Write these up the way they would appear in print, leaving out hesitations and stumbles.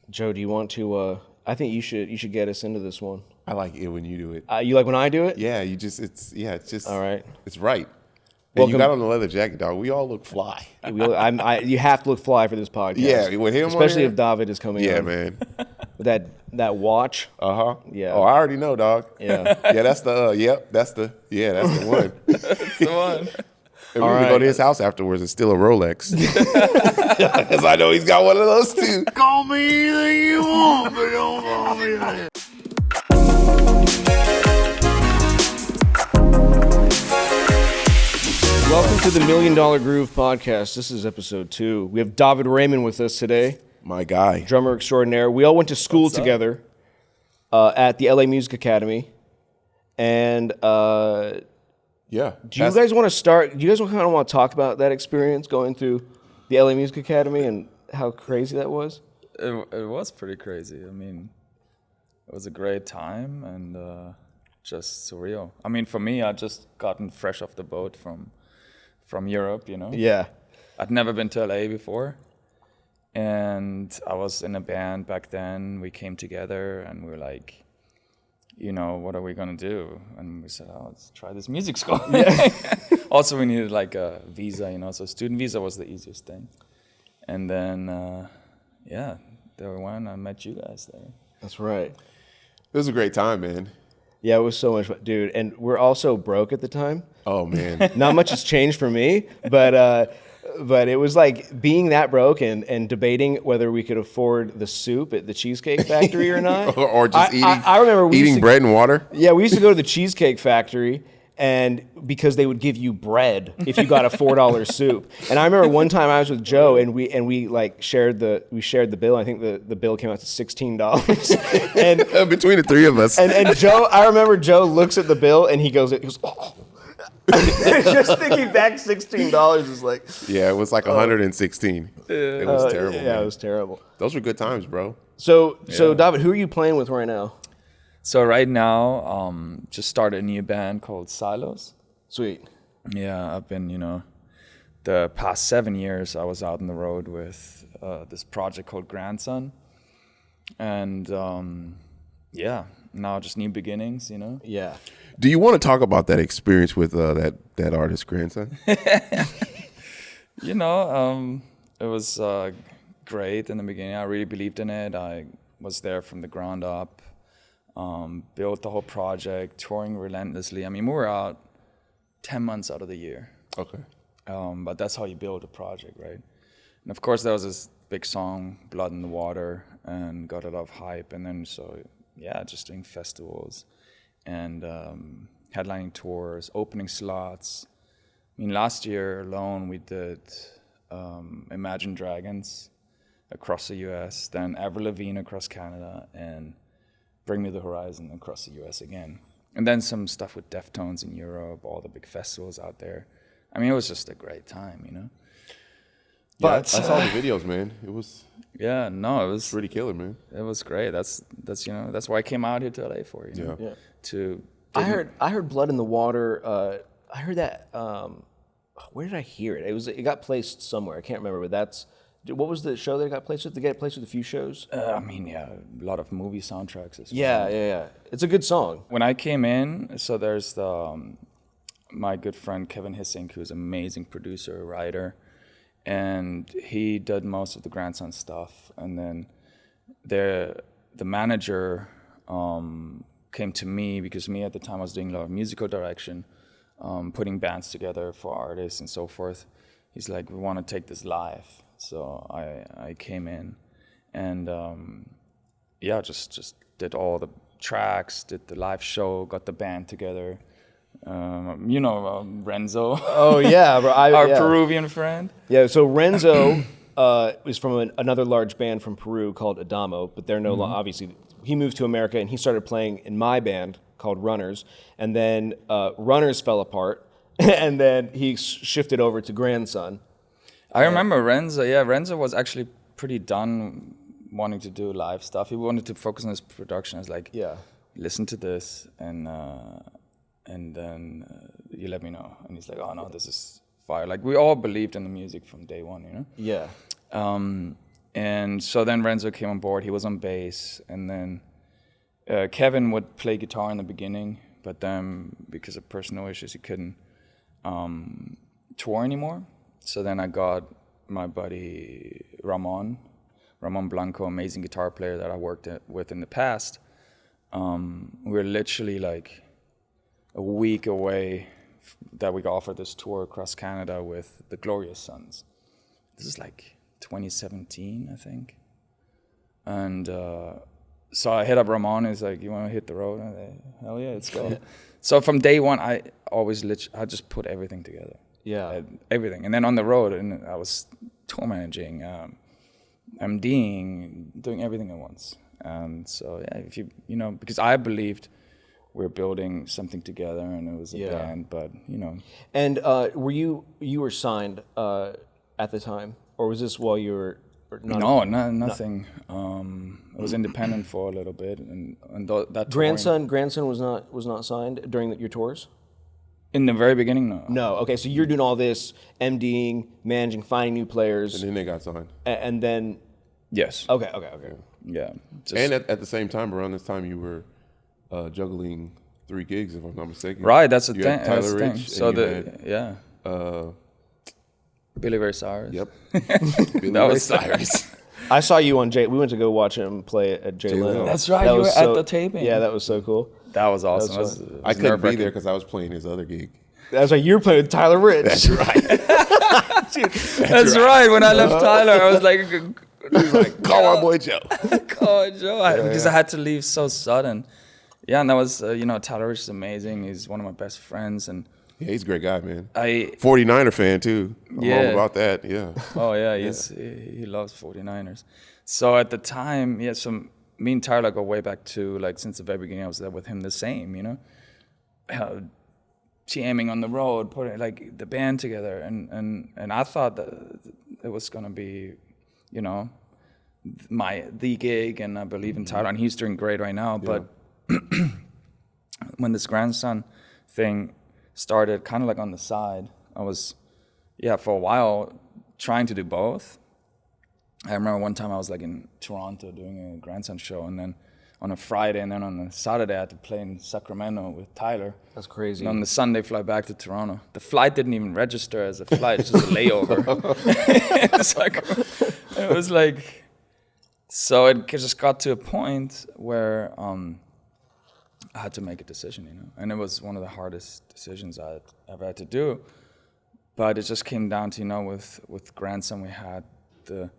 Joe, do you want to? I think you should get us into this one. I like it when you do it. You like when I do it? Yeah, it's just All right. It's right. And Welcome. you got on the leather jacket, dog. We all look fly. You have to look fly for this podcast. Yeah, with him on especially there? if David is coming. Yeah, on. man. With that watch. Yeah. Oh, I already know, dog. Yeah. Yeah, that's the. That's the one. That's the one. And we're gonna go to his house afterwards and steal a Rolex. Because I know he's got one of those too. Call me anything you want, but don't call me that. Welcome to the $1 Million Groove podcast. This is episode 2. We have David Rehmann with us today, My guy. drummer extraordinaire. We all went to school together at the LA Music Academy, and Yeah. do you guys want to start? Do you guys kind of want to talk about that experience going through the LA Music Academy and how crazy that was? It was pretty crazy. I mean, it was a great time and just surreal. I mean, for me, I just gotten fresh off the boat from Europe, you know? Yeah. I'd never been to LA before. And I was in a band back then. We came together and we were like, you know, what are we going to do? And we said, oh, let's try this music school. Yeah. Also, we needed like a visa, you know, so student visa was the easiest thing. And then, there we went. I met you guys there. That's right. It was a great time, man. Yeah, it was so much fun, dude. And we're also broke at the time. Oh man. Not much has changed for me, but it was like being that broke and debating whether we could afford the soup at the Cheesecake Factory or not. or just I remember eating bread and water. Yeah, we used to go to the Cheesecake Factory, and because they would give you bread if you got a $4 soup. And I remember one time I was with Joe, and we like shared the bill. I think the bill came out to $16. And between the three of us. and Joe, I remember Joe looks at the bill and he goes, oh. Just thinking back, $16 is like. Yeah, it was like 116. It was terrible. Yeah, man. it was terrible. Those were good times, bro. So David, who are you playing with right now? So right now, just started a new band called Silos. Sweet. Yeah, I've been, the past 7 years, I was out on the road with this project called Grandson. And now just new beginnings, Yeah. Do you want to talk about that experience with that artist, Grandson? It was great in the beginning. I really believed in it. I was there from the ground up, built the whole project, touring relentlessly. I mean, we were out 10 months out of the year. Okay. But that's how you build a project, right? And of course, there was this big song, Blood in the Water, and got a lot of hype. And then just doing festivals and headlining tours, opening slots. I mean, last year alone, we did Imagine Dragons across the U.S., then Avril Lavigne across Canada, and Bring Me the Horizon across the U.S. again. And then some stuff with Deftones in Europe, all the big festivals out there. I mean, it was just a great time, But I saw the videos, man. It was it was pretty killer, man. It was great. That's why I came out here to LA for. I heard Blood in the Water. I heard that. Where did I hear it? It got placed somewhere. I can't remember. But what was the show that it got placed with? Did it get placed with a few shows? A lot of movie soundtracks as well. Yeah. It's a good song. When I came in, so there's my good friend Kevin Hissink, who's an amazing producer, writer, and he did most of the Grandson stuff. And then the manager came to me because me at the time I was doing a lot of musical direction, putting bands together for artists and so forth. He's like, we want to take this live. So I came in and just did all the tracks, did the live show, got the band together. Renzo. Oh yeah, our Peruvian friend. Yeah, so Renzo is from another large band from Peru called Adamo, but they're no longer, obviously. He moved to America and he started playing in my band called Runners, and then Runners fell apart, and then he shifted over to Grandson. I remember Renzo. Yeah, Renzo was actually pretty done wanting to do live stuff. He wanted to focus on his production. It's like, listen to this, and then you let me know. And he's like, oh no, this is fire. Like we all believed in the music from day one, Yeah. And so then Renzo came on board. He was on bass, and then Kevin would play guitar in the beginning, but then because of personal issues, he couldn't tour anymore. So then I got my buddy Ramon Blanco, amazing guitar player that I worked with in the past. We were literally like a week away that we got offered this tour across Canada with the Glorious Sons. This is like 2017, I think. And so I hit up Ramon. He's like, "You want to hit the road?" I'm like, "Hell yeah, let's go." So from day one, I just put everything together. Yeah. Everything. And then on the road, and I was tour managing, MDing, doing everything at once. And so, yeah, if you know, because I believed we're building something together, and it was a band, but, you know. And were you were signed at the time, or was this while you were? Nothing. I was independent for a little bit, and that Grandson was not signed during your tours. In the very beginning, no. No. Okay, so you're doing all this MDing, managing, finding new players, And then they got signed. And then. Yes. Okay. Yeah. And at the same time, around this time, you were juggling 3 gigs, if I'm not mistaken. Right, that's the You thing. had Tyler That's the Rich, thing. and So you had, Billy Ray Cyrus. Yep. That was Cyrus. I saw you on Jay. We went to go watch him play at Jay Leno. That's right. That You were was at the taping. Yeah, that was so cool. That was awesome. That's It was I couldn't be nerve-wracking. there because I was playing his other gig. That's right. You were playing with Tyler Rich. That's right. That's right. When I left Tyler, I was like, Call my boy Joe. "Oh, Joe," because I had to leave so sudden. Yeah, and that was, Tyler Rich is amazing. He's one of my best friends, and Yeah, he's a great guy, man. 49er fan too. I'm Yeah. all about that. Yeah. Oh yeah, he loves 49ers. So at the time, so me and Tyler go way back to, like, since the very beginning. I was there with him, the same, jamming on the road, putting like the band together, and I thought that it was gonna be, the gig, and I believe in Tyler, and he's doing great right now. But when this grandson thing started, kind of like on the side, I was, for a while trying to do both. I remember one time I was like in Toronto doing a grandson show, and then on a Friday, and then on a Saturday I had to play in Sacramento with Tyler. That's crazy. And on the Sunday, fly back to Toronto. The flight didn't even register as a flight; it's just a layover. It was like, so it just got to a point where I had to make a decision, and it was one of the hardest decisions I had ever had to do. But it just came down to, with grandson, we had the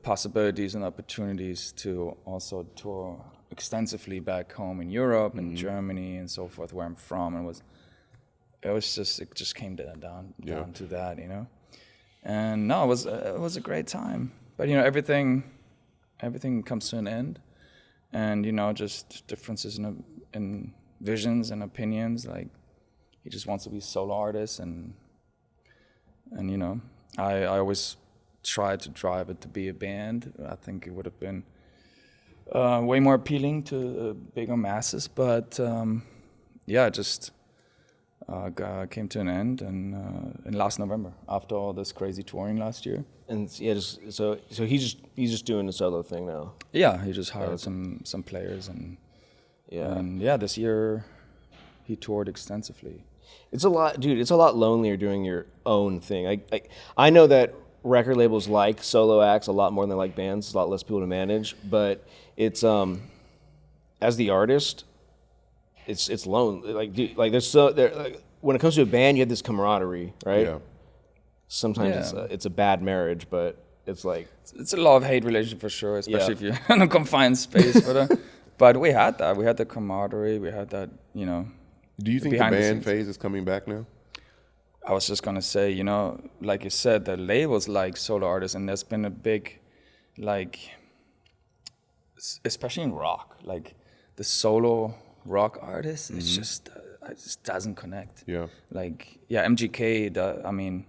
possibilities and opportunities to also tour extensively back home in Europe and Germany and so forth, where I'm from. And it just came down to that, And no, it was a great time. But everything comes to an end, and just differences in visions and opinions. Like, he just wants to be a solo artist, and I always tried to drive it to be a band. I think it would have been way more appealing to bigger masses, but it just came to an end, and in last November, after all this crazy touring last year. And so he's just doing the solo thing now. Yeah, he just hired some players, and this year he toured extensively. It's a lot, dude. It's a lot lonelier doing your own thing. I know that record labels like solo acts a lot more than they like bands. It's a lot less people to manage, but it's as the artist, it's lonely. Like, dude, like when it comes to a band, you have this camaraderie, right? Yeah. Sometimes it's a bad marriage, but it's like it's a love-hate relationship for sure, especially if you're in a confined space. But we had that. We had the camaraderie. We had that. Do you think the band phase is coming back now? I was just gonna say, like you said, the labels like solo artists, and there's been a big, like, especially in rock, like the solo rock artist, it just doesn't connect. Yeah. Like, MGK.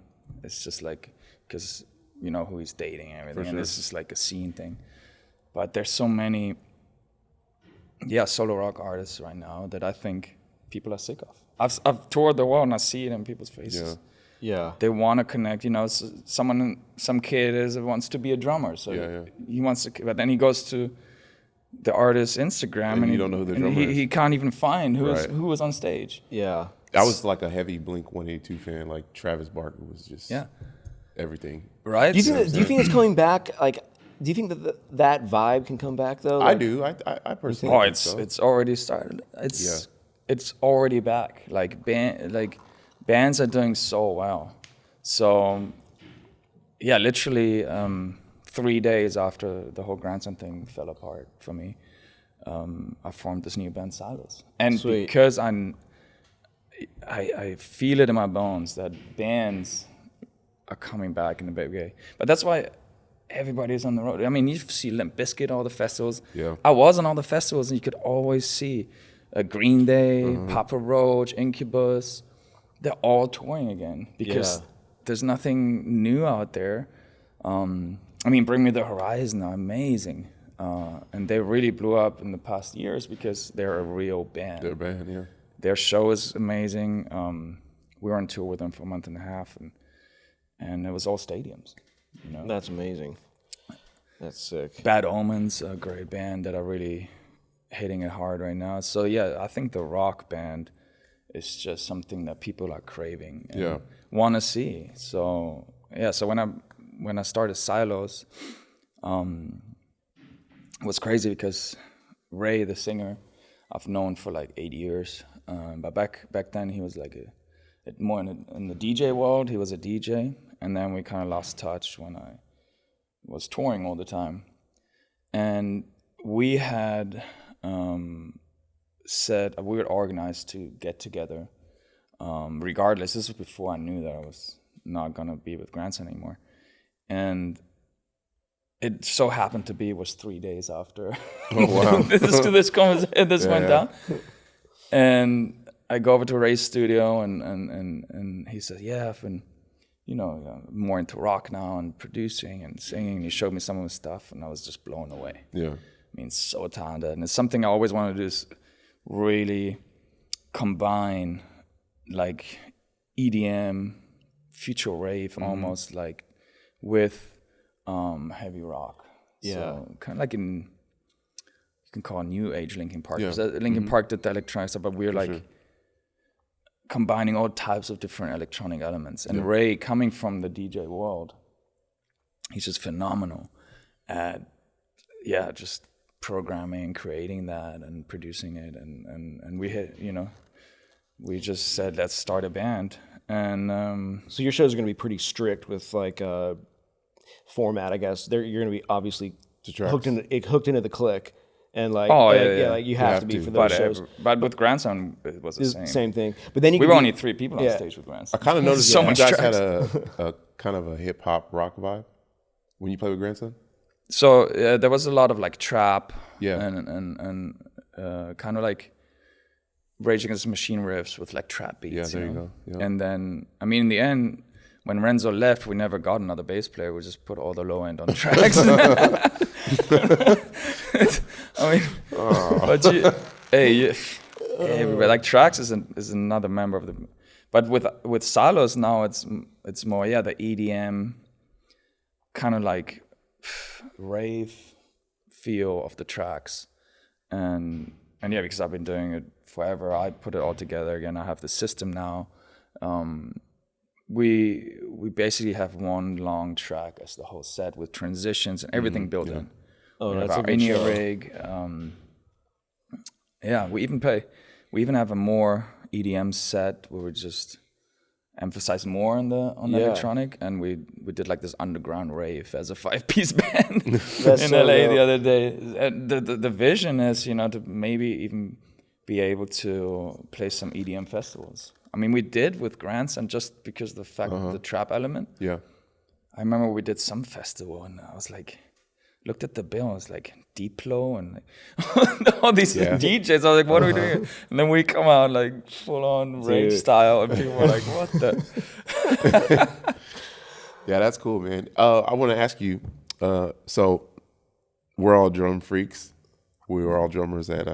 It's just like, because you know who he's dating and everything, and this is like a scene thing. But there's so many, solo rock artists right now that I think people are sick of. I've toured the world and I see it in people's faces. Yeah. They want to connect. You know, some kid wants to be a drummer, so he wants to. But then he goes to the artist's Instagram, and you don't know who the and drummer is. he can't even find who Right. was on stage. Yeah. I was like a heavy Blink 182 fan. Like Travis Barker was just everything. Right. Do you think it's coming back? Like, do you think that vibe can come back though? I Like, do. I personally. Oh, think it's so. it's already started. It's already back. Like bands are doing so well. So yeah, literally 3 days after the whole grandson thing fell apart for me, I formed this new band, Silos. And Sweet. because I feel it in my bones that bands are coming back in a big way. But that's why everybody's on the road. I mean, you see Limp Bizkit, all the festivals. Yeah. I was on all the festivals, and you could always see Green Day, Papa Roach, Incubus. They're all touring again because there's nothing new out there. I mean, Bring Me the Horizon are amazing. And they really blew up in the past years because they're a real band. They're a band, yeah. Their show is amazing. We were on tour with them for a month and a half, and it was all stadiums. You know? That's amazing. That's sick. Bad Omens, a great band that are really hitting it hard right now. So yeah, I think the rock band is just something that people are craving and want to see. So yeah, so when I started Silos, it was crazy because Ray, the singer, I've known for like 8 years. But back then he was like more in the DJ world. He was a DJ, and then we kind of lost touch when I was touring all the time. And we had said we were organized to get together. Regardless, this was before I knew that I was not gonna be with Grandson anymore, and it so happened to be it was 3 days after this went down. And I go over to Ray's studio, and he says, "Yeah, I've been, more into rock now and producing and singing." And he showed me some of his stuff, and I was just blown away. Yeah. I mean, so talented, and it's something I always wanted to do, is really combine like EDM, future rave, almost like with heavy rock. Yeah. So kind of like you can call it New Age Linkin Park. Yeah. 'Cause Linkin Park did the electronic stuff, but we're like sure. combining all types of different electronic elements. And Ray, coming from the DJ world, he's just phenomenal at just programming, creating that, and producing it. And we hit, we just said, let's start a band. And So your shows are going to be pretty strict with like format, I guess. You're going to be obviously hooked into the click, and like like you have to be for those shows. But with Grandson, it was the same. Same thing. But then We were only 3 people on stage with Grandson. I kind of noticed So that much you guys tracks. had a kind of a hip hop rock vibe when you played with Grandson. So there was a lot of like trap, Yeah. and kind of like Rage Against the Machine riffs with like trap beats. Yeah, there you go. Yeah. And then, I mean, in the end, when Renzo left, we never got another bass player. We just put all the low end on tracks. I mean, but everybody, like tracks is another member of the. But with Silos now, it's more the EDM kind of like rave feel of the tracks, and because I've been doing it forever, I put it all together again. I have the system now. We basically have one long track as the whole set with transitions and everything built in. Oh, We that's have a our good in-ear show. rig. We even have a more EDM set where we just emphasize more on the electronic, and we did like this underground rave as a 5-piece band in so LA dope. the other day. And the vision is to maybe even be able to play some EDM festivals. I mean, we did with Grants, and just because of the fact of the trap element. Yeah. I remember we did some festival, and I was like, looked at the bill, I was like, Diplo and like, all these DJs. I was like, what are we doing? And then we come out like full on rave style, and people were like, what the? Yeah, that's cool, man. I want to ask you, so we're all drum freaks. We were all drummers at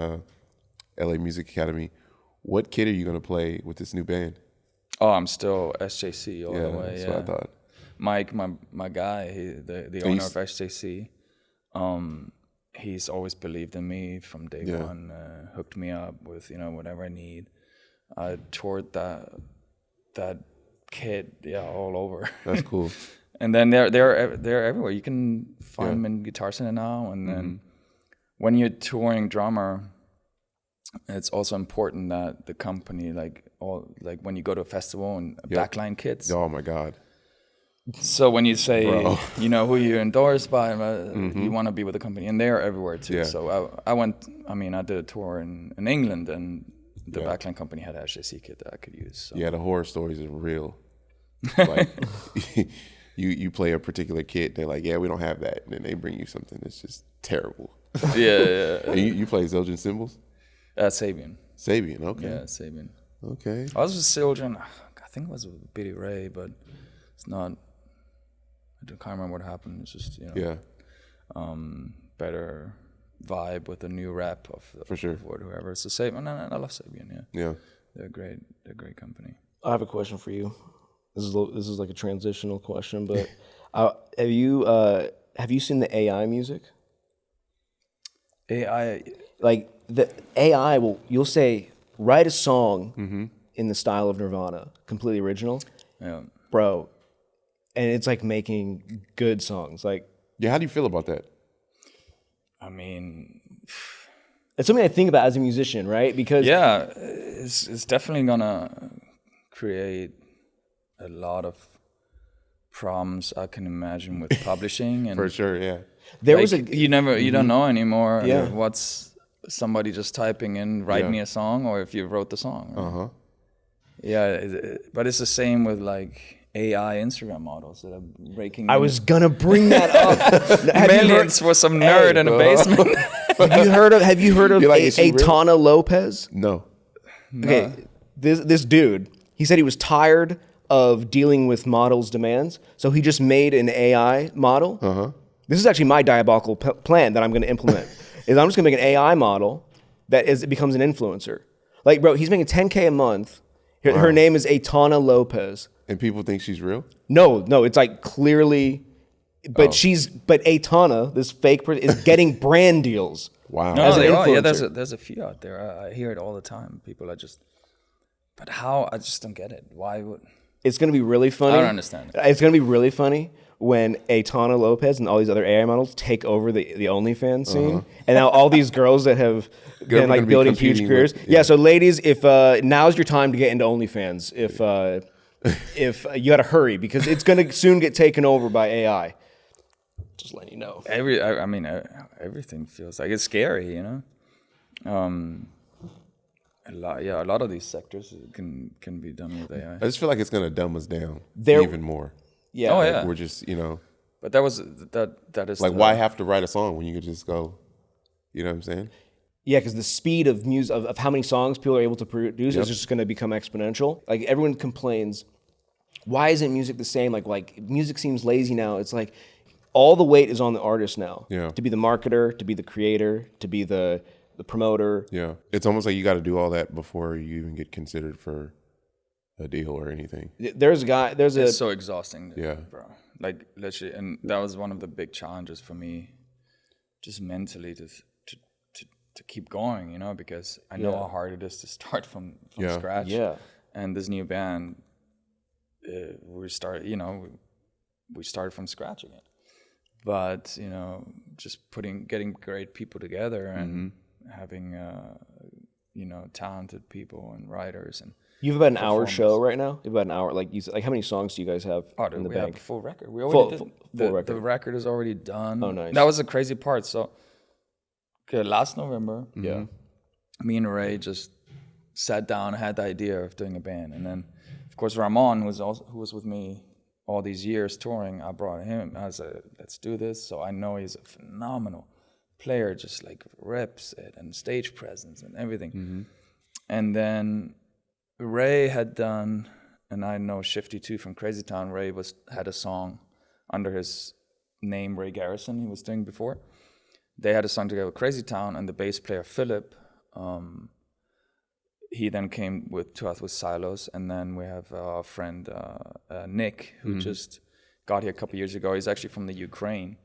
LA Music Academy. What kit are you going to play with this new band? Oh, I'm still SJC all the way. That's Yeah, what I thought. Mike, my guy, the owner of SJC, he's always believed in me from day one. Hooked me up with whatever I need. I toured that kid all over. That's cool. And then they're everywhere. You can find them in Guitar Center now. And then when you're touring drummer, it's also important that the company, like when you go to a festival and backline kids. Oh my God. So when you say who you're endorsed by, you want to be with the company, and they're everywhere too. Yeah. So I did a tour in England, and the backline company had a HJC kit that I could use. So. Yeah, the horror stories are real. Like you play a particular kit, they're like, yeah, we don't have that, and then they bring you something that's just terrible. Yeah. And you play Zildjian cymbals? Sabian. Sabian, okay. Yeah, Sabian. Okay. I was with Zildjian. I think it was with Billy Ray, but it's not. I can't remember what happened. It's just better vibe with the new rap of For sure. of whoever. It's the Sabian. I love Sabian. Yeah. They're great. They're a great company. I have a question for you. This is like a transitional question, but have you seen the AI music? AI. Like the AI you'll say write a song in the style of Nirvana, completely original, Yeah. bro, and it's like making good songs. Like, Yeah, how do you feel about that? I mean, it's something I think about as a musician, right? Because it's definitely gonna create a lot of problems I can imagine with publishing and For sure, yeah. there like, was a you don't know anymore. Yeah. What's somebody just typing in write me a song, or if you wrote the song. Right? Yeah, but it's the same with like AI Instagram models that are breaking. I was gonna bring that up. millions for some nerd in a basement. Have you heard of You're like, is she real? Aitana Lopez? No. Okay, this dude, he said he was tired of dealing with models' demands, so he just made an AI model. This is actually my diabolical plan that I'm going to implement. Is I'm just going to make an AI model that it becomes an influencer. Like, bro, he's making $10K a month. Her name is Aitana Lopez. And people think she's real? No, it's like clearly, but but Aitana, this fake person, is getting brand deals. Wow. No, As an they are. Yeah, influencer. there's a few out there. I hear it all the time. People are just, but how? I just don't get it. Why would? It's going to be really funny. I don't understand. It's going to be really funny when Aitana Lopez and all these other AI models take over the OnlyFans scene, and now all these girls that have been gonna like be building huge competing careers. with- Yeah. So ladies, if now's your time to get into OnlyFans, if you got to hurry because it's going to soon get taken over by AI. Just letting you know. I mean, everything feels like it's scary, A lot of these sectors can be done with AI. I just feel like it's gonna dumb us down There- even more. Yeah. Oh, Like, yeah. we're just, But that is like why have to write a song when you could just go, you know what I'm saying? Yeah, because the speed of music of how many songs people are able to produce is just going to become exponential. Like everyone complains, why isn't music the same? Like music seems lazy now. It's like all the weight is on the artist now. Yeah. To be the marketer, to be the creator, to be the promoter. Yeah. It's almost like you got to do all that before you even get considered for a deal or anything. There's a guy. It's so exhausting. Yeah. Bro. Like literally, and that was one of the big challenges for me, just mentally to keep going, because I know how hard it is to start from scratch. Yeah. And this new band, we started from scratch again. But just getting great people together and having talented people and writers and. You have about an hour show right now. You have about an hour. Like you said, like how many songs do you guys have in the we bank? have a full record. We already Full did. record. The record is already done. Oh, nice. That was the crazy part. So, last November, Yeah. me and Ray just sat down and had the idea of doing a band. And then, of course, Ramon, who was with me all these years touring, I brought him. I said, let's do this. So I know he's a phenomenal player, just like rips it and stage presence and everything. And then Ray had done, and I know Shifty too from Crazy Town. Ray had a song under his name, Ray Garrison, he was doing before. They had a song together with Crazy Town, and the bass player Philip he then came to us with Silos, and then we have our friend Nick, who just got here a couple years ago. He's actually from the Ukraine,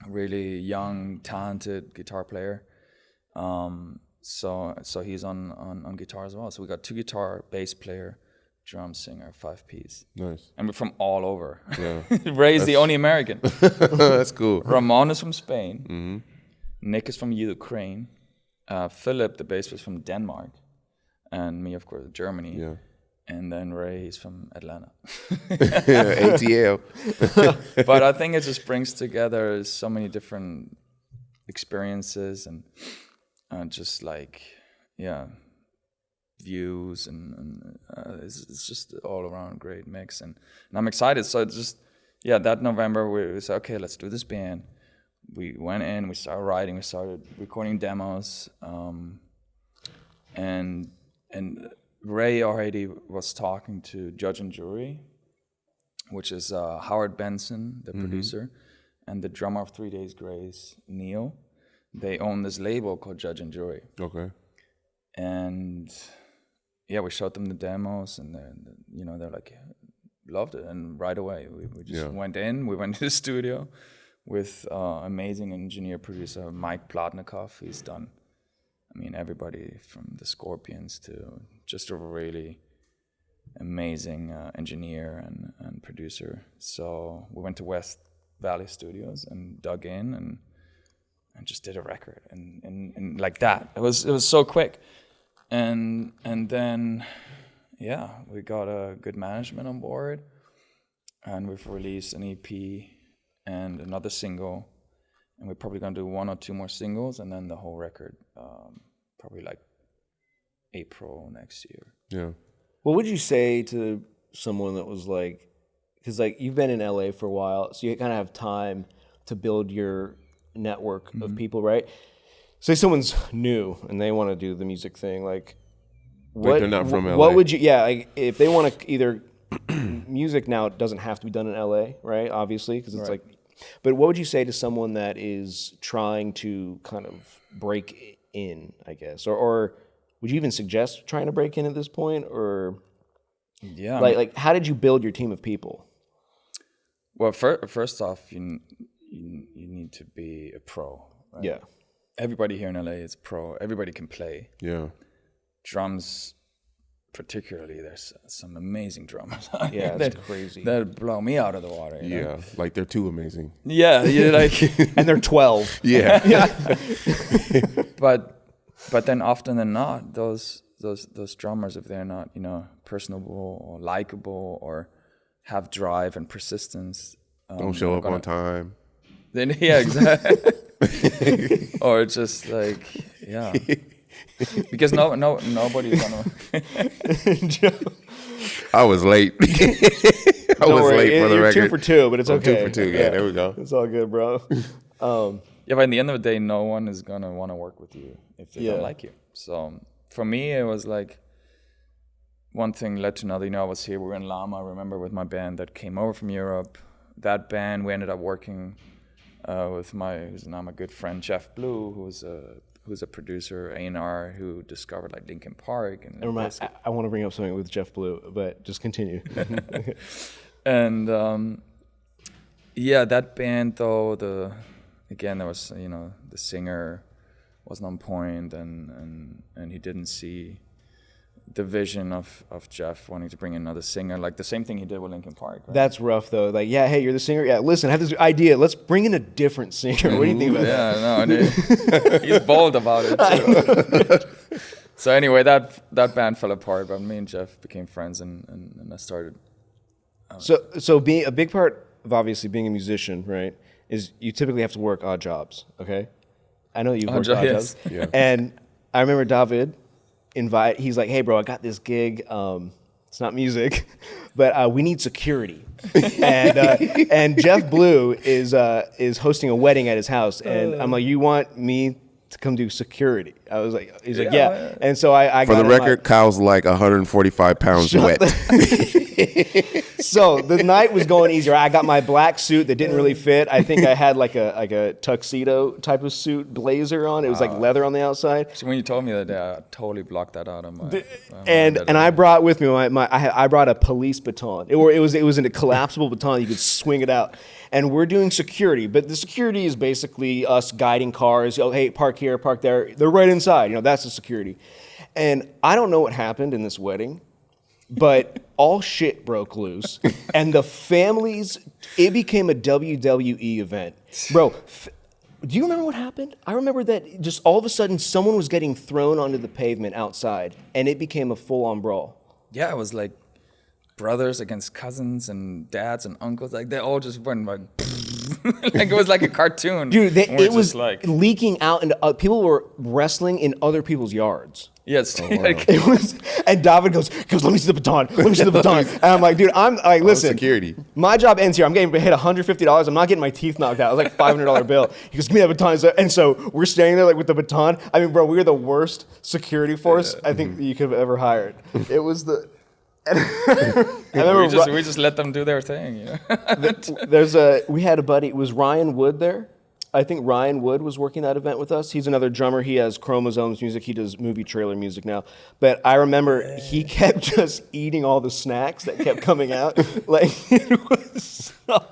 really young, talented guitar player. So he's on guitar as well. So we got 2 guitar, bass player, drum singer, 5-piece. Nice. And we're from all over. Yeah. Ray's the only American. That's cool. Ramon is from Spain. Nick is from Ukraine. Philip, the bassist, from Denmark. And me, of course, Germany. Yeah. And then Ray, he's from Atlanta. ATL. But I think it just brings together so many different experiences and just like, views and it's just all around great mix. And I'm excited. So it's just, that November we said, okay, let's do this band. We went in, we started writing, we started recording demos, and Ray already was talking to Judge and Jury, which is Howard Benson, the producer, and the drummer of 3 Days Grace, Neil. They own this label called Judge and Jury. Okay. And we showed them the demos, and they're like, loved it. And right away, we just went in, we went to the studio with amazing engineer producer Mike Plotnikov. He's done, everybody from the Scorpions to just a really amazing engineer and producer. So we went to West Valley Studios and dug in and just did a record and like that. It was so quick. And then we got a good management on board, and we've released an EP and another single, and we're probably gonna do 1 or 2 more singles, and then the whole record, probably like April next year. Yeah. What would you say to someone that was like, because like you've been in LA for a while, so you kind of have time to build your network of people, right? Say someone's new and they want to do the music thing, like they're not from LA. What would you? Yeah, like if they want to either music now doesn't have to be done in LA, right? Obviously, because it's like. But what would you say to someone that is trying to kind of break in, I guess, or would you even suggest trying to break in at this point, or like how did you build your team of people? Well, first off, you need to be a pro. Right? Yeah. Everybody here in LA is pro. Everybody can play. Yeah. Drums, particularly, there's some amazing drummers. Yeah, that's crazy. That blow me out of the water. You know? Like they're too amazing. Yeah, you're like, and they're 12. Yeah. But then often than not, those drummers, if they're not personable or likable or have drive and persistence, don't show up on time. Then exactly. Or just like because nobody's gonna. I was late. I was late for the record. You're 2 for 2, but it's okay. 2 for 2. Yeah, there we go. It's all good, bro. But at the end of the day, no one is gonna want to work with you if they don't like you. So for me, it was like one thing led to another. I was here. We were in Lama. I remember with my band that came over from Europe. That band, we ended up working with who's now my good friend Jeff Blue, who's a producer, A&R, who discovered like Linkin Park. And I want to bring up something with Jeff Blue, but just continue. And that band though, there was the singer wasn't on point, and he didn't see the vision of Jeff wanting to bring in another singer, like the same thing he did with Linkin Park. Right? That's rough though. Like, hey, you're the singer. Yeah, listen, I have this idea. Let's bring in a different singer. What do you think about that? Yeah, no, he's bold about it too. So anyway, that band fell apart, but me and Jeff became friends, and I started. So being a big part of obviously being a musician, right, is you typically have to work odd jobs. Okay, I know you've worked odd jobs. Yeah. And I remember David. He's like, hey bro, I got this gig, it's not music, but we need security. And Jeff Blue is hosting a wedding at his house, and I'm like, you want me to come do security? I was like, he's like, yeah. And so I for got the record, Kyle's like 145 pounds wet. So the night was going easier. I got my black suit that didn't really fit. I think I had like a tuxedo type of suit blazer on. It was like leather on the outside. So when you told me that, I totally blocked that out of my. And I brought with me I brought a police baton. It was in a collapsible baton. You could swing it out. And we're doing security, but the security is basically us guiding cars. Oh, hey, park here, park there. They're right inside. You know, that's the security. And I don't know what happened in this wedding, but all shit broke loose. And the families, it became a WWE event. Bro, do you remember what happened? I remember that just all of a sudden someone was getting thrown onto the pavement outside, and it became a full-on brawl. Yeah, it was like brothers against cousins and dads and uncles. Like they all just went like, like it was like a cartoon. Dude, it was like leaking out, and people were wrestling in other people's yards. Yes, like, It was, and David goes, let me see the baton. Let me see the baton. And I'm like, dude, I'm like, listen, security. My job ends here. I'm getting hit $150. I'm not getting my teeth knocked out. It was like a $500 bill. He goes, give me that baton. And so we're standing there like with the baton. I mean, bro, we were the worst security force I think you could have ever hired. It was the. we just let them do their thing. You know? We had a buddy. Was Ryan Wood there? I think Ryan Wood was working that event with us. He's another drummer. He has Chromosomes music. He does movie trailer music now. But I remember he kept just eating all the snacks that kept coming out. Like, it was so...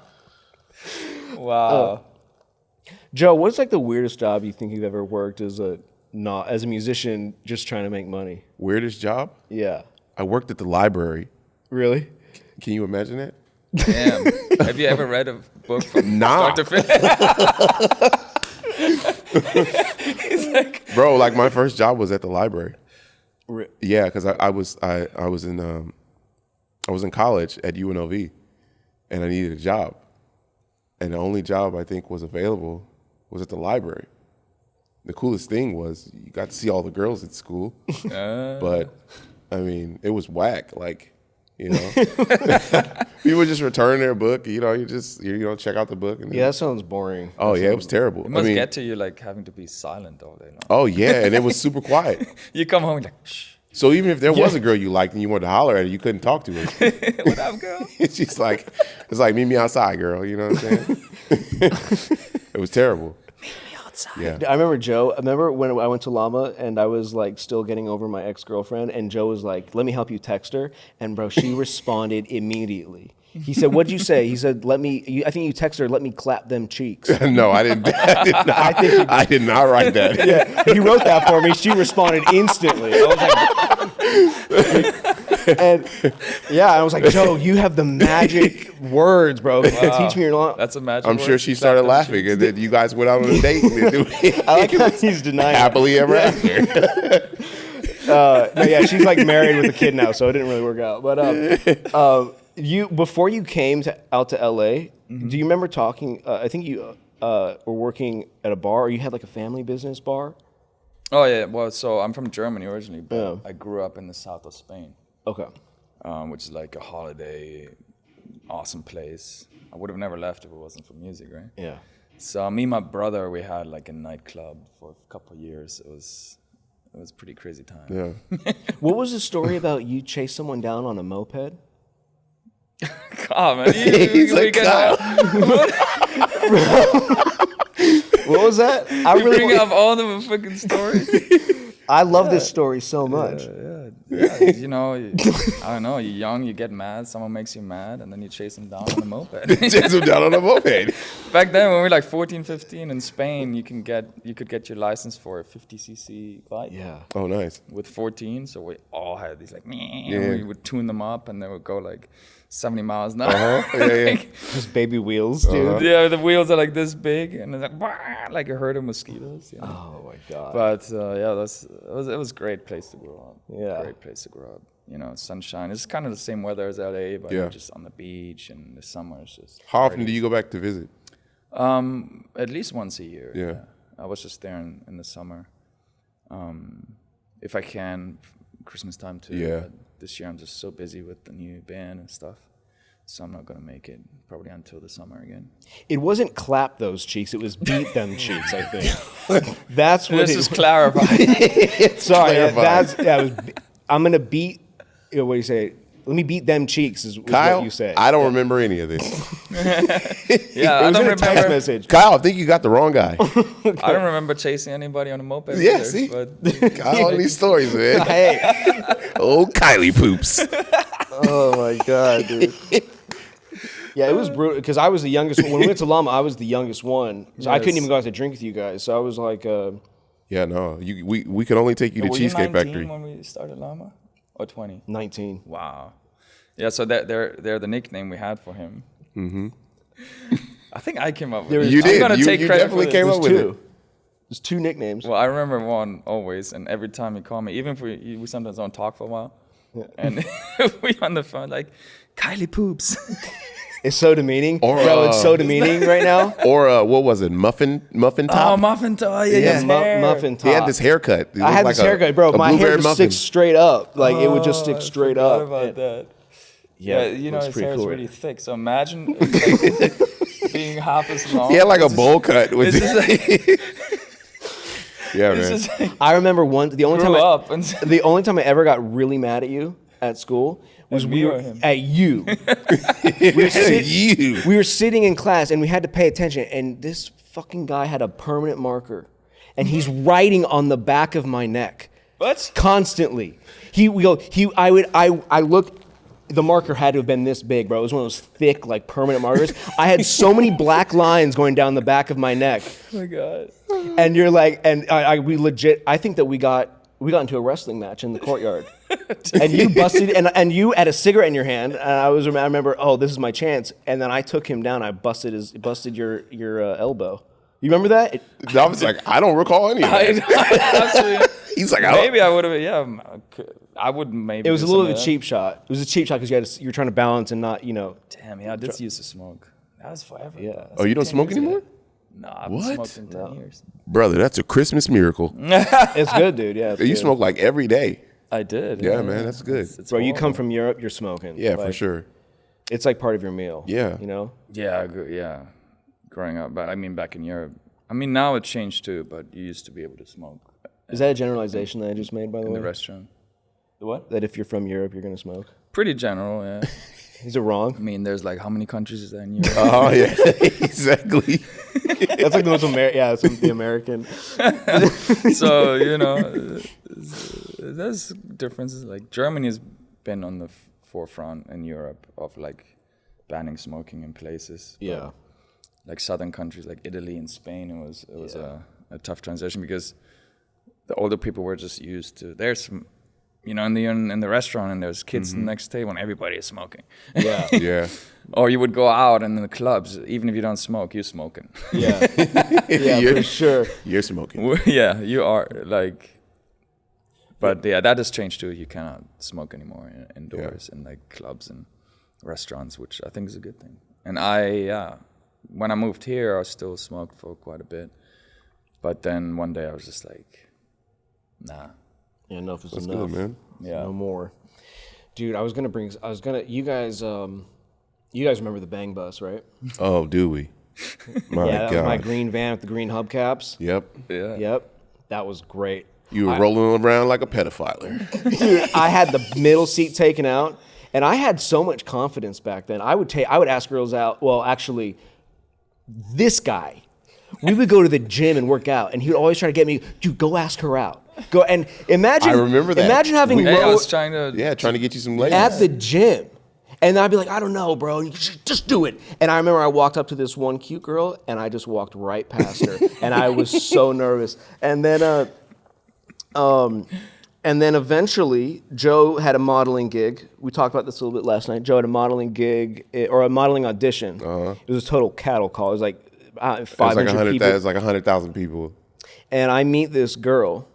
Wow. Joe, what's like the weirdest job you think you've ever worked as a musician just trying to make money? Weirdest job? Yeah. I worked at the library. Really? Can you imagine that? Damn. Have you ever read a book from Nah. start to finish? Bro, like my first job was at the library. Re- Yeah, because I was in college at UNLV, and I needed a job, and the only job I think was available was at the library. The coolest thing was you got to see all the girls at school, but I mean it was whack. Like, you know, people just return their book. You know, you check out the book. And Yeah, that sounds boring. Oh yeah, it was terrible. It must get to you like having to be silent all day long. Oh yeah, and it was super quiet. You come home like, shh. So even if there was a girl you liked and you wanted to holler at her, you couldn't talk to her. What up, girl? She's like, it's like, meet me outside, girl. You know what I'm saying? It was terrible. Yeah. I remember when I went to Llama and I was like still getting over my ex-girlfriend, and Joe was like, let me help you text her. And bro, she responded immediately. He said, what'd you say? He said, I think you texted her, let me clap them cheeks. No, I didn't. I did not write that. Yeah, he wrote that for me. She responded instantly. I was like, and yeah, I was like, Joe, you have the magic words, bro. Teach me your line. That's a magic I'm word. sure she started laughing, and then you guys went out on a date. I like how he's denying Happily ever after. No, yeah, she's like married with a kid now, so it didn't really work out. But you before you came out to LA, do you remember talking? I think you were working at a bar, or you had like a family business bar. Oh yeah, well, so I'm from Germany originally, but I grew up in the south of Spain. Okay. Which is like a holiday, awesome place. I would have never left if it wasn't for music, right? Yeah. So me and my brother, we had like a nightclub for a couple of years. It was a pretty crazy time. Yeah. What was the story about you chased someone down on a moped? Oh man, What was that? I you bring up all the fucking stories. I love this story so much. Yeah, you know, I don't know. You're young, you get mad. Someone makes you mad, and then you chase them down on a moped. Chase him down on a moped. Back then, when we were like 14, 15 in Spain, you could get your license for a 50cc bike. Yeah. Oh, nice. With 14, so we all had these like, Yeah. we would tune them up, and they would go like 70 miles an hour. Yeah. Those baby wheels, dude. Yeah, the wheels are like this big, and it's like a herd of mosquitoes. You know? Oh my god. But yeah, it was a great place to grow up. Yeah. Great place to grow up. You know, sunshine. It's kind of the same weather as LA, but Yeah. just on the beach, and the summer is just. How often do you go back to visit? At least once a year. Yeah. I was just there in the summer. If I can, Christmas time too. Yeah. But this year I'm just so busy with the new band and stuff, so I'm not gonna make it probably until the summer again. It wasn't clap those cheeks, it was beat them cheeks, I think. That's what Let's it just clarify. Sorry, Clarify. I'm gonna beat, what do you say? beat them cheeks is Kyle, what you said. I don't remember any of this. Yeah, It I was don't in a text remember. message. Kyle, I think you got the wrong guy. I don't remember chasing anybody on a moped. Yeah, either, see? But Kyle, all these stories, man. Hey, Oh, Kylie poops. oh my god, dude. Yeah, it was brutal because I was the youngest. When we went to Llama, I was the youngest one. So I couldn't Yes. even go out to drink with you guys. So I was like, Yeah, no, we could only take you to were Cheesecake you 19 Factory. when we started Llama, or 20? 19. Wow. Yeah, so they're the nickname we had for him. Mm-hmm. I think I came up with it. You did. I'm gonna You- take you credit definitely for came this. up There's with two. There's two nicknames. Well, I remember one always, and every time he called me, even if we sometimes don't talk for a while, and we on the phone like, Kylie poops. It's so demeaning. Or, Bro, it's so demeaning right now. Or what was it? Muffin Oh, top. muffin top. Yeah, Yeah, his hair. muffin top. He had this haircut. He I had looked this like haircut, bro. a My hair blueberry just muffin. sticks straight up. Like, it would just stick I straight forgot up. about And- that. Yeah, Yeah, you know looks his pretty hair is cool. really thick. So imagine it's like being half as long. He had like a It's just- bowl cut with It's just like, Yeah, it's man. just like I remember the only time grew up and the only time I ever got really mad at you at school was At me or him? at you. You. We were sitting in class and we had to pay attention, and this fucking guy had a permanent marker, and he's writing on the back of my neck what? constantly. I look. The marker had to have been this big, bro. It was one of those thick, like permanent markers. I had so many black lines going down the back of my neck, Oh my god. and you're like, and we legit. I think that we got into a wrestling match in the courtyard, and you busted, and you had a cigarette in your hand, and I remember, oh, this is my chance, and then I took him down. I busted your elbow. You remember that? I was like, I don't recall any of that. Absolutely. He's like, Maybe I would have. Yeah, I would maybe. It was do a little some bit of cheap shot. It was a cheap shot because you were trying to balance and not, that. Damn, yeah, I did used to smoke. That was forever. Yeah. bro. That's Oh, you don't 10 smoke years ago. anymore? No, I've What? smoked in 10 years. Brother, that's a Christmas miracle. It's good, dude. Yeah, it's You good. smoke like every day. I did. Yeah, man, that's good. It's Bro, you come horrible. from Europe, you're smoking. Yeah, for Like, sure. It's like part of your meal. Yeah. You know? Yeah, yeah. Growing up, but I mean, back in Europe. I mean, now it changed too. But you used to be able to smoke Is that a generalization that I just made, by the in way? the restaurant. The what? That if you're from Europe, you're going to smoke? Pretty general, yeah. Is it wrong? I mean, there's like how many countries is there in Europe? Oh, yeah, exactly. That's like the most it's the American. So you know, there's differences. Like Germany has been on the forefront in Europe of like banning smoking in places. But, Yeah. like southern countries like Italy and Spain, it was a tough transition because the older people were just used to. There's some, you know, in the restaurant and there's kids next table and everybody is smoking. Yeah. Yeah. Or you would go out and in the clubs, even if you don't smoke, you're smoking. Yeah. Yeah, You're- for sure. You're smoking. Yeah, you are like. But yeah, that has changed too. You cannot smoke anymore indoors in like clubs and restaurants, which I think is a good thing. And when I moved here, I still smoked for quite a bit. But then one day I was just like, nah. Yeah, enough is That's enough. good, man. Yeah. No more. Dude, you guys remember the Bang Bus, right? Oh, do we? My yeah, that God. was my green van with the green hubcaps. Yep. Yeah. Yep. That was great. You were rolling around like a pedophile. Dude, I had the middle seat taken out, and I had so much confidence back then. I would ask girls out. Well, actually, this guy, we would go to the gym and work out, and he would always try to get me, dude, go ask her out. Go and imagine. I remember that. Imagine having Hey, I low was trying to. Yeah, trying to get you some ladies. at the gym. And I'd be like, I don't know, bro. And you should just do it. And I remember I walked up to this one cute girl, and I just walked right past her, and I was so nervous. And then eventually, Joe had a modeling gig. We talked about this a little bit last night. Joe had a modeling gig or a modeling audition. It was a total cattle call. It was like 500 people. It's like 100,000 people. And I meet this girl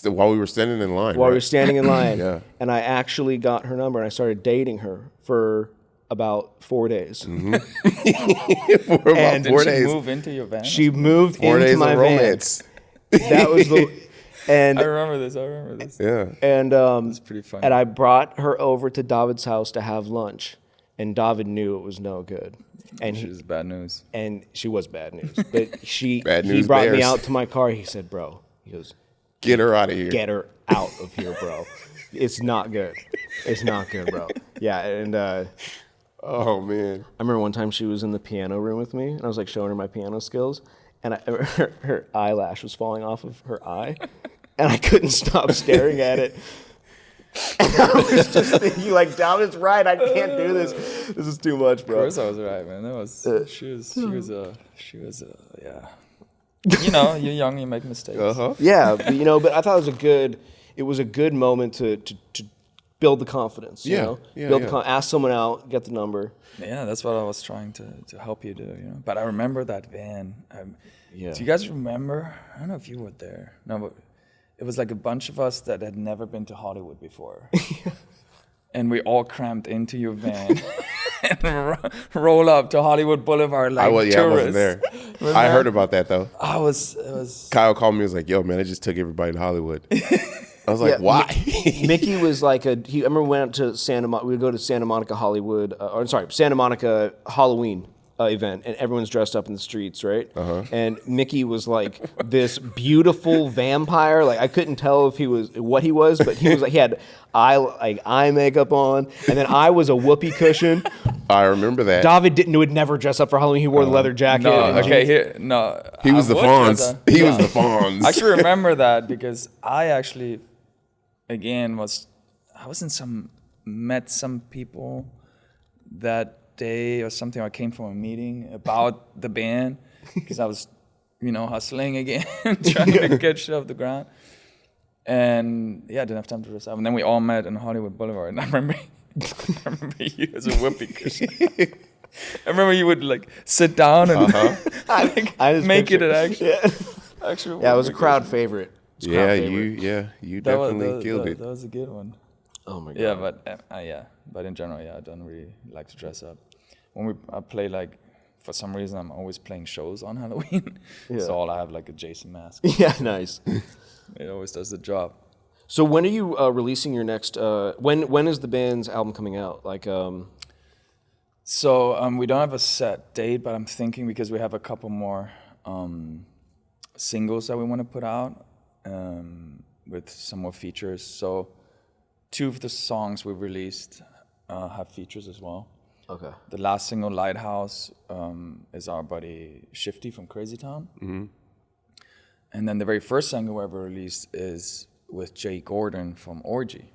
While we were standing in line. while we right? were standing in line. Yeah. And I actually got her number, and I started dating her for about 4 days. For about And Didn't 4 she days. move into your van? She moved 4 into days my of van. romance. That was the and I remember this. Yeah. and It's pretty funny. and I brought her over to David's house to have lunch, and David knew it was no good, and She was bad news. she was bad news, but Bad he news brought me bears. out to my car. He said, "Bro," he goes, Get her out of here. Get her out of here, bro. It's not good. It's not good, bro. Yeah, and Oh man. I remember one time she was in the piano room with me, and I was like showing her my piano skills, and her eyelash was falling off of her eye, and I couldn't stop staring at it. And I was just thinking, like, David's right. I can't do this. This is too much, bro. Of course I was right, man. That was she was yeah. You know, you're young, you make mistakes. Yeah, but I thought it was a good moment to build the confidence. You know? Ask someone out, get the number. Yeah, that's what I was trying to help you do. But I remember that van. Do you guys remember? I don't know if you were there. No, but it was like a bunch of us that had never been to Hollywood before. And we all crammed into your van and roll up to Hollywood Boulevard like tourists. I wasn't there. I heard about that though. It was. Kyle called me. He was like, "Yo, man, I just took everybody to Hollywood." I was like, "Why?" Mickey was like I remember we went to Santa Monica. We would go to Santa Monica Hollywood. Santa Monica Halloween event, and everyone's dressed up in the streets, right? And Mickey was like this beautiful vampire. Like I couldn't tell if what he was, but he was like he had eye makeup on, and then I was a whoopee cushion. I remember that. David would never dress up for Halloween. He wore the leather jacket. He was the Fonz. He was the Fonz. I actually remember that because I actually, again, met some people that day or something. I came from a meeting about the band because I was, hustling again, trying to get shit off the ground. And I didn't have time to dress up. And then we all met in Hollywood Boulevard. And I remember you as a whoopee cushion. I remember you would like sit down and I make it an actual. Yeah, it was a crowd favorite. You definitely killed it. That was a good one. Oh my god. Yeah, but in general, I don't really like to dress up. When I play for some reason, I'm always playing shows on Halloween, so I have like a Jason mask. Yeah, nice. It always does the job. So when are you releasing your next? When is the band's album coming out? So we don't have a set date, but I'm thinking because we have a couple more singles that we want to put out with some more features. So 2 of the songs we released have features as well. Okay. The last single, Lighthouse, is our buddy Shifty from Crazy Town. Mm-hmm. And then the very first single we ever released is with Jay Gordon from Orgy.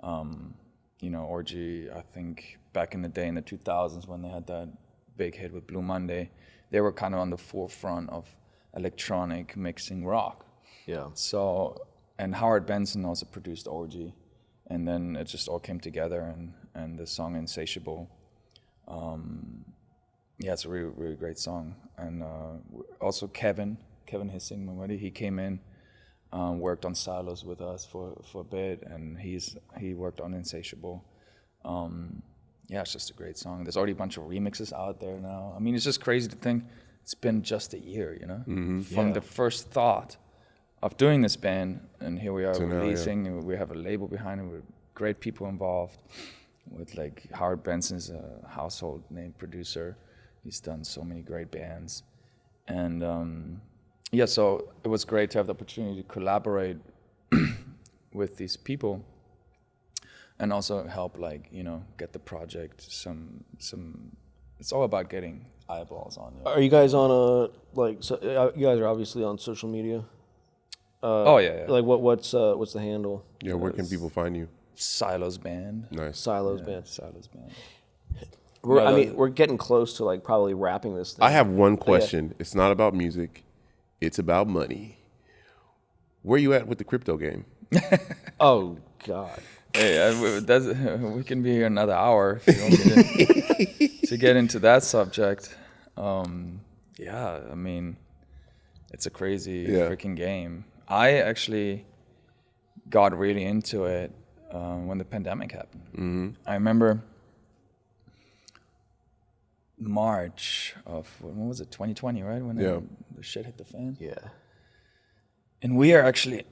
Orgy, I think back in the day in the 2000s when they had that big hit with Blue Monday, they were kind of on the forefront of electronic mixing rock. Yeah. So, and Howard Benson also produced Orgy. And then it just all came together, and the song Insatiable. It's a really, really great song. And also Kevin Hissing, my buddy, he came in, worked on Silos with us for a bit, and he worked on Insatiable. It's just a great song. There's already a bunch of remixes out there now. I mean, it's just crazy to think it's been just a year, Mm-hmm. From the first thought of doing this band, and here we are So now, releasing, and we have a label behind it with great people involved, with like Howard Benson's a household name producer. He's done so many great bands. And so it was great to have the opportunity to collaborate with these people and also help get the project some it's all about getting eyeballs on you. Are you guys on you guys are obviously on social media? Yeah. Like what's the handle? Yeah, where can people find you? Silos Band. Nice. Silos Band. Silos Band. We're getting close to probably wrapping this thing. I have one question. It's not about music. It's about money. Where you at with the crypto game? Oh God. Hey, we can be here another hour if you want me to get into that subject. I mean, it's a crazy freaking game. I actually got really into it when the pandemic happened. Mm-hmm. I remember March of, when was it, 2020, right? When the shit hit the fan? Yeah. And we are actually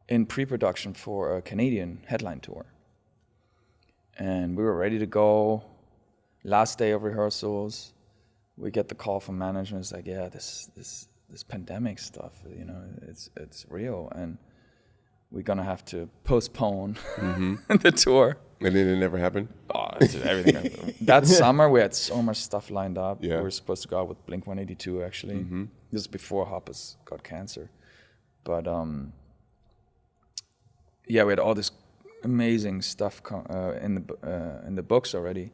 in pre-production for a Canadian headline tour. And we were ready to go. Last day of rehearsals, we get the call from management. It's like, this pandemic stuff, you know, it's real, and we're gonna have to postpone the tour. And then it never happened? Oh, everything. That summer we had so much stuff lined up. Yeah. We were supposed to go out with Blink-182 actually. This is before Hoppus got cancer. But we had all this amazing stuff in the books already,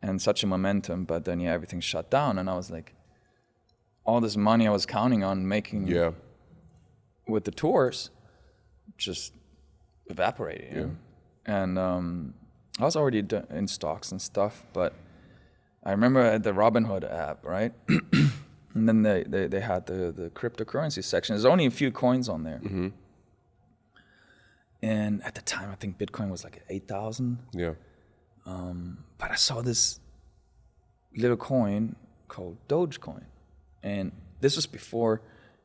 and such a momentum. But then everything shut down, and I was like, all this money I was counting on making with the tours just evaporated. You know? And I was already in stocks and stuff, but I remember at the Robinhood app, right? And then they had the cryptocurrency section. There's only a few coins on there. And at the time, I think Bitcoin was like 8,000. Yeah. But I saw this little coin called Dogecoin. And this was before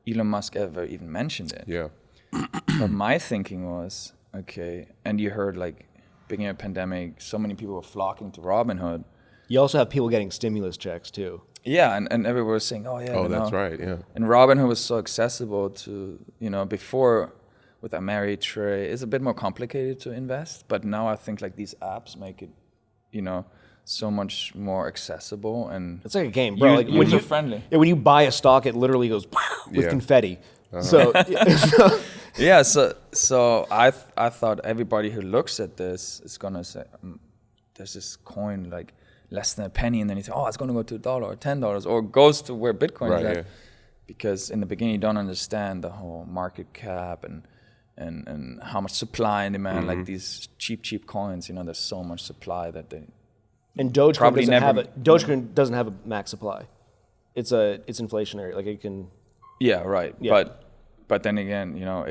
Elon Musk ever even mentioned it. Yeah. But my thinking was, okay, and you heard like, beginning of pandemic, so many people were flocking to Robinhood. You also have people getting stimulus checks too. Yeah, and everyone was saying, oh yeah. Oh, that's right, yeah. And Robinhood was so accessible to, you know, before with Ameritrade, it's a bit more complicated to invest, but now I think like these apps make it, you know, so much more accessible, and It's like a game, bro. Like when user you friendly. Yeah, when you buy a stock, it literally goes with confetti. So Yeah, so I thought everybody who looks at this is gonna say, there's this coin like less than a penny, and then you say, oh, it's gonna go to $1 or $10, or goes to where Bitcoin is at. Because in the beginning you don't understand the whole market cap and how much supply and demand. Like these cheap coins, you know, there's so much supply that they. And Dogecoin Probably Dogecoin doesn't have a max supply. It's inflationary. Like it can. Yeah, right. Yeah. But then again, you know,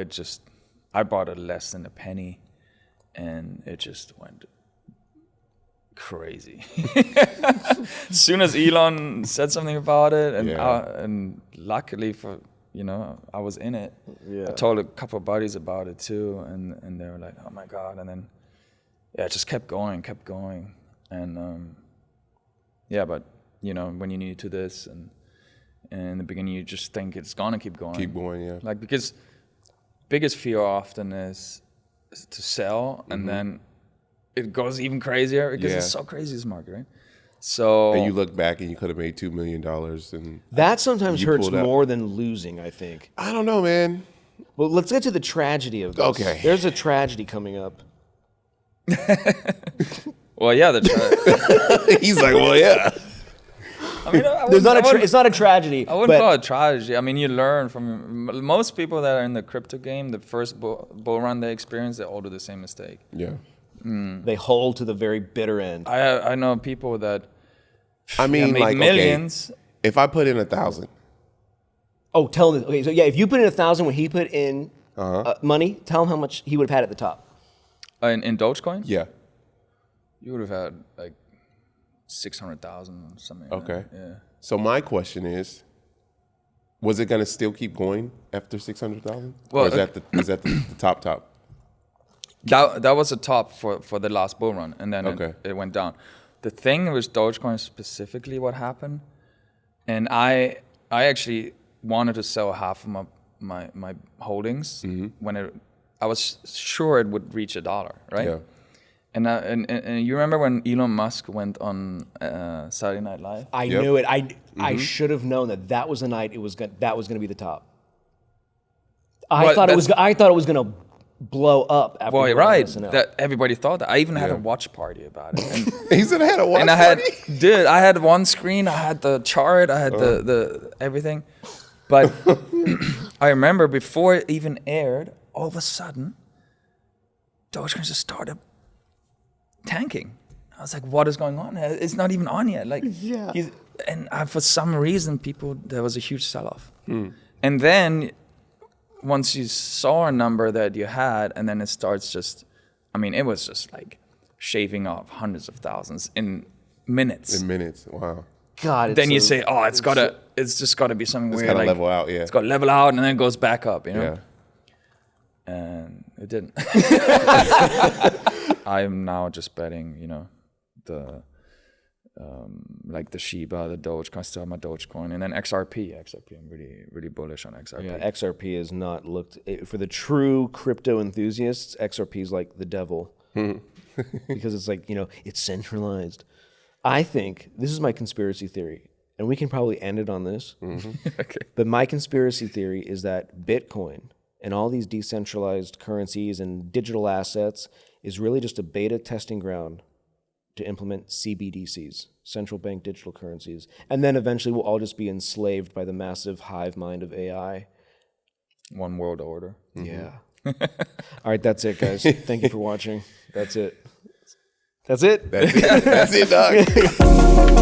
I bought it less than a penny, and it just went crazy. As soon as Elon said something about it, and luckily for, you know, I was in it. Yeah. I told a couple of buddies about it too, and they were like, oh my God. And then, it just kept going. And but you know, when you're new to this, and in the beginning you just think it's gonna keep going. Keep going, yeah. Like, because biggest fear often is to sell, and then it goes even crazier because it's so crazy, this market, right? So and you look back and you could have made $2 million, and that sometimes hurts pulled up. more than losing, I think. I don't know, man. Well, let's get to the tragedy of this. Okay. There's a tragedy coming up. Well, yeah, He's like, well, yeah. I mean, It's not a tragedy. I wouldn't call it tragedy. I mean, you learn from most people that are in the crypto game. The first bull run they experience, they all do the same mistake. Yeah. They hold to the very bitter end. I know people that I mean, made like, millions. Okay, if I put in 1,000. Oh, tell him. Okay, so yeah, if you put in 1,000 when he put in money, tell him how much he would have had at the top. In Dogecoin? Yeah. You would have had like 600,000 or something. Okay. Like that. Yeah. So my question is, was it going to still keep going after 600,000? Well, or is that the top? That was the top for the last bull run, and then it went down. The thing with Dogecoin specifically, what happened, and I actually wanted to sell half of my holdings when I was sure it would reach $1, right? Yeah. And you remember when Elon Musk went on Saturday Night Live? I knew it. I should have known that was the night that was going to be the top. I thought it was going to blow up after. Boy, right? That everybody thought that. I even had a watch party about it. And, He said I had a watch and party? I had one screen. I had the chart. I had the everything. But I remember before it even aired, all of a sudden, Dogecoin just started tanking. I was like, what is going on? It's not even on yet. Like, for some reason, there was a huge sell-off. And then once you saw a number that you had, and then it starts it was just like shaving off hundreds of thousands in minutes. Wow. God. Then you say, oh, it's just got to be something weird. It's got to like, level out, yeah. It's got to level out, and then it goes back up, you know? Yeah. And it didn't. I'm now just betting, you know, the like the Shiba, the Dogecoin. I still have my Dogecoin, and then XRP. I'm really bullish on XRP. Yeah, XRP is not looked for the true crypto enthusiasts. XRP is like the devil because it's like, it's centralized. I think this is my conspiracy theory, and we can probably end it on this. Okay. But my conspiracy theory is that Bitcoin and all these decentralized currencies and digital assets is really just a beta testing ground to implement CBDCs, central bank digital currencies. And then eventually we'll all just be enslaved by the massive hive mind of AI. One world order. Yeah. All right, that's it, guys. Thank you for watching. That's it. That's it? That's it, dog.